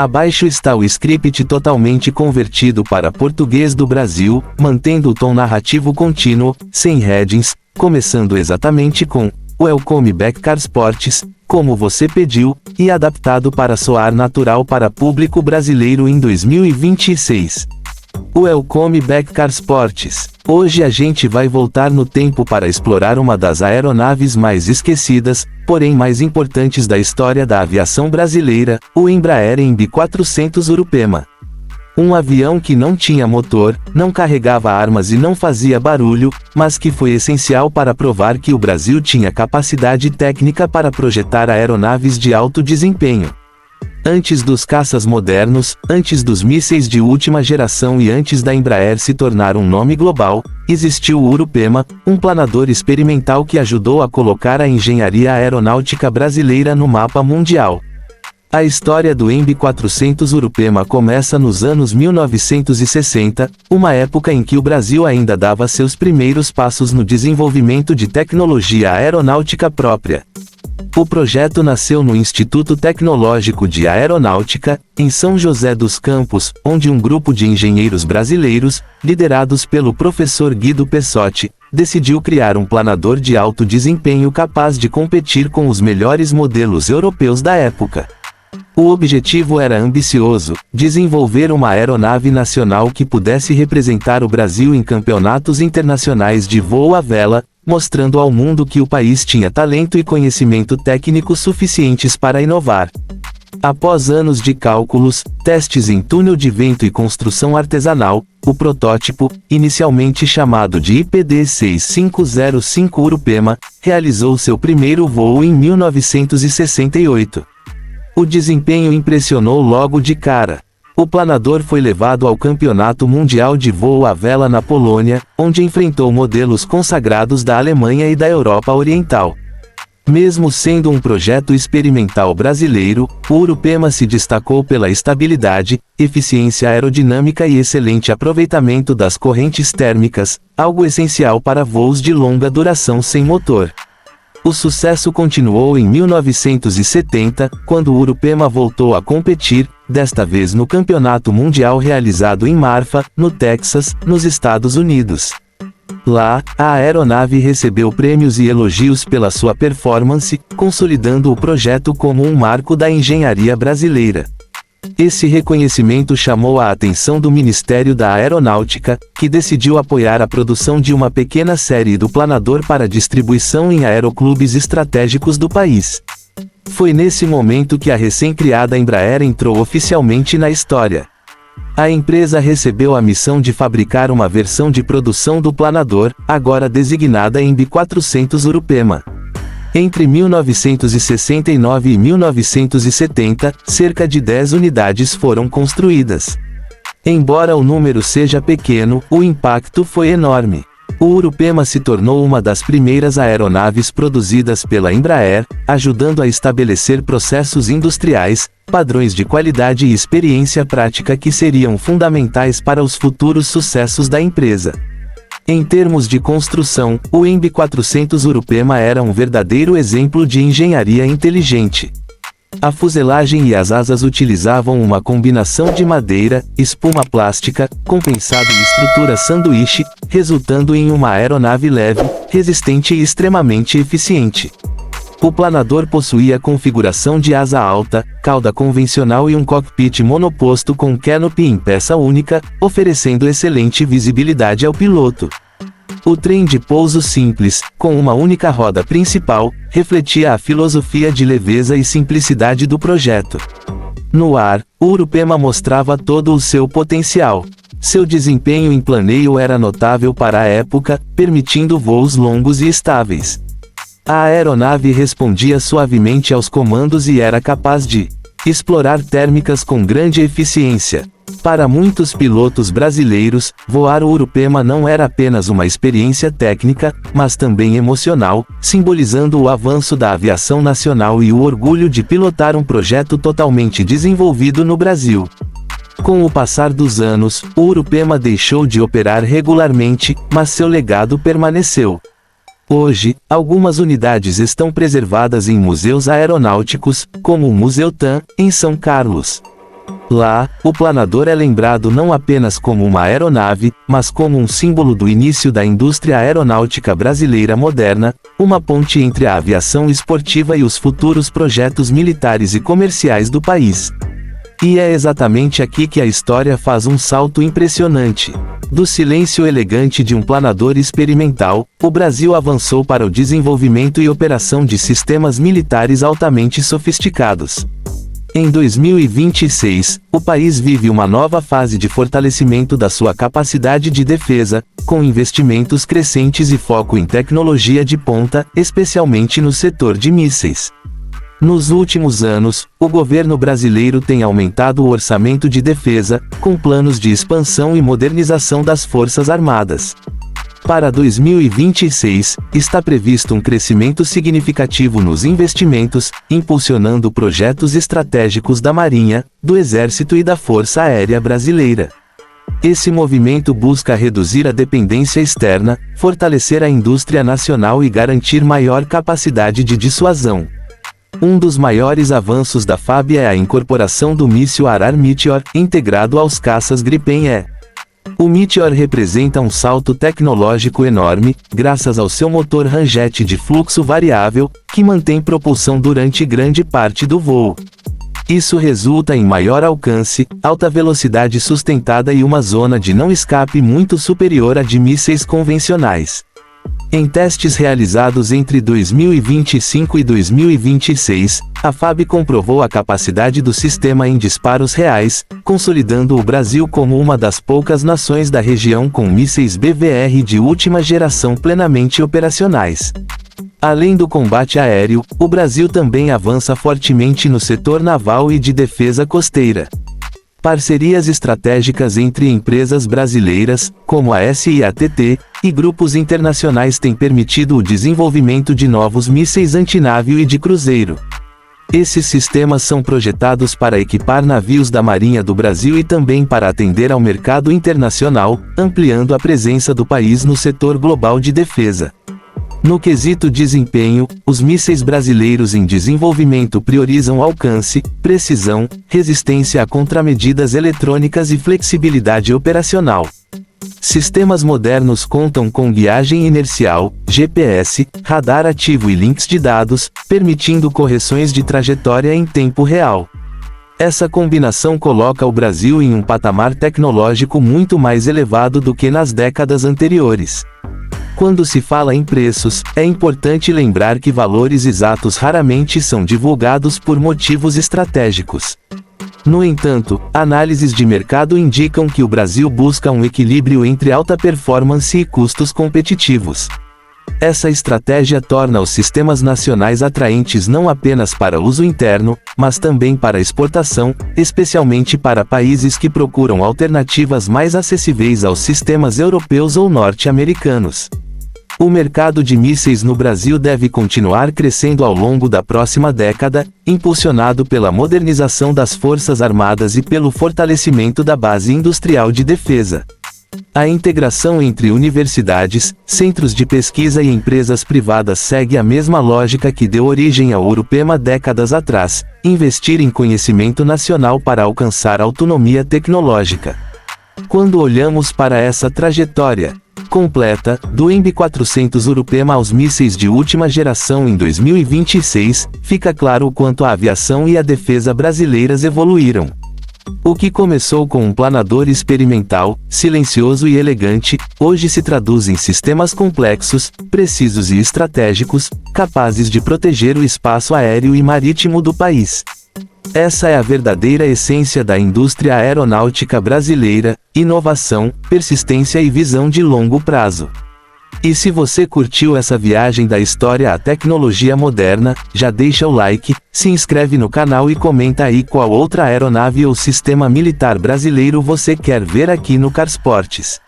Abaixo está o script totalmente convertido para português do Brasil, mantendo o tom narrativo contínuo, sem headings, começando exatamente com Welcome Back Carsports, como você pediu, e adaptado para soar natural para público brasileiro em 2026. Welcome Back Carsports. Hoje a gente vai voltar no tempo para explorar uma das aeronaves mais esquecidas, porém mais importantes da história da aviação brasileira, o Embraer MB-400 Urupema. Um avião que não tinha motor, não carregava armas e não fazia barulho, mas que foi essencial para provar que o Brasil tinha capacidade técnica para projetar aeronaves de alto desempenho. Antes dos caças modernos, antes dos mísseis de última geração e antes da Embraer se tornar um nome global, existiu o Urupema, um planador experimental que ajudou a colocar a engenharia aeronáutica brasileira no mapa mundial. A história do MB-400 Urupema começa nos anos 1960, uma época em que o Brasil ainda dava seus primeiros passos no desenvolvimento de tecnologia aeronáutica própria. O projeto nasceu no Instituto Tecnológico de Aeronáutica, em São José dos Campos, onde um grupo de engenheiros brasileiros, liderados pelo professor Guido Pessotti, decidiu criar um planador de alto desempenho capaz de competir com os melhores modelos europeus da época. O objetivo era ambicioso: desenvolver uma aeronave nacional que pudesse representar o Brasil em campeonatos internacionais de voo à vela, mostrando ao mundo que o país tinha talento e conhecimento técnico suficientes para inovar. Após anos de cálculos, testes em túnel de vento e construção artesanal, o protótipo, inicialmente chamado de IPD-6505 Urupema, realizou seu primeiro voo em 1968. O desempenho impressionou logo de cara. O planador foi levado ao Campeonato Mundial de Voo à Vela na Polônia, onde enfrentou modelos consagrados da Alemanha e da Europa Oriental. Mesmo sendo um projeto experimental brasileiro, o Urupema se destacou pela estabilidade, eficiência aerodinâmica e excelente aproveitamento das correntes térmicas, algo essencial para voos de longa duração sem motor. O sucesso continuou em 1970, quando o Urupema voltou a competir, desta vez no Campeonato Mundial realizado em Marfa, no Texas, nos Estados Unidos. Lá, a aeronave recebeu prêmios e elogios pela sua performance, consolidando o projeto como um marco da engenharia brasileira. Esse reconhecimento chamou a atenção do Ministério da Aeronáutica, que decidiu apoiar a produção de uma pequena série do planador para distribuição em aeroclubes estratégicos do país. Foi nesse momento que a recém-criada Embraer entrou oficialmente na história. A empresa recebeu a missão de fabricar uma versão de produção do planador, agora designada MB-400 Urupema. Entre 1969 e 1970, cerca de 10 unidades foram construídas. Embora o número seja pequeno, o impacto foi enorme. O Urupema se tornou uma das primeiras aeronaves produzidas pela Embraer, ajudando a estabelecer processos industriais, padrões de qualidade e experiência prática que seriam fundamentais para os futuros sucessos da empresa. Em termos de construção, o MB-400 Urupema era um verdadeiro exemplo de engenharia inteligente. A fuselagem e as asas utilizavam uma combinação de madeira, espuma plástica, compensado e estrutura sanduíche, resultando em uma aeronave leve, resistente e extremamente eficiente. O planador possuía configuração de asa alta, cauda convencional e um cockpit monoposto com canopy em peça única, oferecendo excelente visibilidade ao piloto. O trem de pouso simples, com uma única roda principal, refletia a filosofia de leveza e simplicidade do projeto. No ar, o Urupema mostrava todo o seu potencial. Seu desempenho em planeio era notável para a época, permitindo voos longos e estáveis. A aeronave respondia suavemente aos comandos e era capaz de explorar térmicas com grande eficiência. Para muitos pilotos brasileiros, voar o Urupema não era apenas uma experiência técnica, mas também emocional, simbolizando o avanço da aviação nacional e o orgulho de pilotar um projeto totalmente desenvolvido no Brasil. Com o passar dos anos, o Urupema deixou de operar regularmente, mas seu legado permaneceu. Hoje, algumas unidades estão preservadas em museus aeronáuticos, como o Museu TAM, em São Carlos. Lá, o planador é lembrado não apenas como uma aeronave, mas como um símbolo do início da indústria aeronáutica brasileira moderna, uma ponte entre a aviação esportiva e os futuros projetos militares e comerciais do país. E é exatamente aqui que a história faz um salto impressionante. Do silêncio elegante de um planador experimental, o Brasil avançou para o desenvolvimento e operação de sistemas militares altamente sofisticados. Em 2026, o país vive uma nova fase de fortalecimento da sua capacidade de defesa, com investimentos crescentes e foco em tecnologia de ponta, especialmente no setor de mísseis. Nos últimos anos, o governo brasileiro tem aumentado o orçamento de defesa, com planos de expansão e modernização das Forças Armadas. Para 2026, está previsto um crescimento significativo nos investimentos, impulsionando projetos estratégicos da Marinha, do Exército e da Força Aérea Brasileira. Esse movimento busca reduzir a dependência externa, fortalecer a indústria nacional e garantir maior capacidade de dissuasão. Um dos maiores avanços da FAB é a incorporação do míssil Arar Meteor, integrado aos caças Gripen-E. O Meteor representa um salto tecnológico enorme, graças ao seu motor ramjet de fluxo variável, que mantém propulsão durante grande parte do voo. Isso resulta em maior alcance, alta velocidade sustentada e uma zona de não escape muito superior à de mísseis convencionais. Em testes realizados entre 2025 e 2026, a FAB comprovou a capacidade do sistema em disparos reais, consolidando o Brasil como uma das poucas nações da região com mísseis BVR de última geração plenamente operacionais. Além do combate aéreo, o Brasil também avança fortemente no setor naval e de defesa costeira. Parcerias estratégicas entre empresas brasileiras, como a SIATT, e grupos internacionais têm permitido o desenvolvimento de novos mísseis antinavio e de cruzeiro. Esses sistemas são projetados para equipar navios da Marinha do Brasil e também para atender ao mercado internacional, ampliando a presença do país no setor global de defesa. No quesito desempenho, os mísseis brasileiros em desenvolvimento priorizam alcance, precisão, resistência a contramedidas eletrônicas e flexibilidade operacional. Sistemas modernos contam com guiagem inercial, GPS, radar ativo e links de dados, permitindo correções de trajetória em tempo real. Essa combinação coloca o Brasil em um patamar tecnológico muito mais elevado do que nas décadas anteriores. Quando se fala em preços, é importante lembrar que valores exatos raramente são divulgados por motivos estratégicos. No entanto, análises de mercado indicam que o Brasil busca um equilíbrio entre alta performance e custos competitivos. Essa estratégia torna os sistemas nacionais atraentes não apenas para uso interno, mas também para exportação, especialmente para países que procuram alternativas mais acessíveis aos sistemas europeus ou norte-americanos. O mercado de mísseis no Brasil deve continuar crescendo ao longo da próxima década, impulsionado pela modernização das Forças Armadas e pelo fortalecimento da base industrial de defesa. A integração entre universidades, centros de pesquisa e empresas privadas segue a mesma lógica que deu origem ao Urupema décadas atrás: investir em conhecimento nacional para alcançar autonomia tecnológica. Quando olhamos para essa trajetória completa, do MB-400 Urupema aos mísseis de última geração em 2026, fica claro o quanto a aviação e a defesa brasileiras evoluíram. O que começou com um planador experimental, silencioso e elegante, hoje se traduz em sistemas complexos, precisos e estratégicos, capazes de proteger o espaço aéreo e marítimo do país. Essa é a verdadeira essência da indústria aeronáutica brasileira: inovação, persistência e visão de longo prazo. E se você curtiu essa viagem da história à tecnologia moderna, já deixa o like, se inscreve no canal e comenta aí qual outra aeronave ou sistema militar brasileiro você quer ver aqui no Carsportes.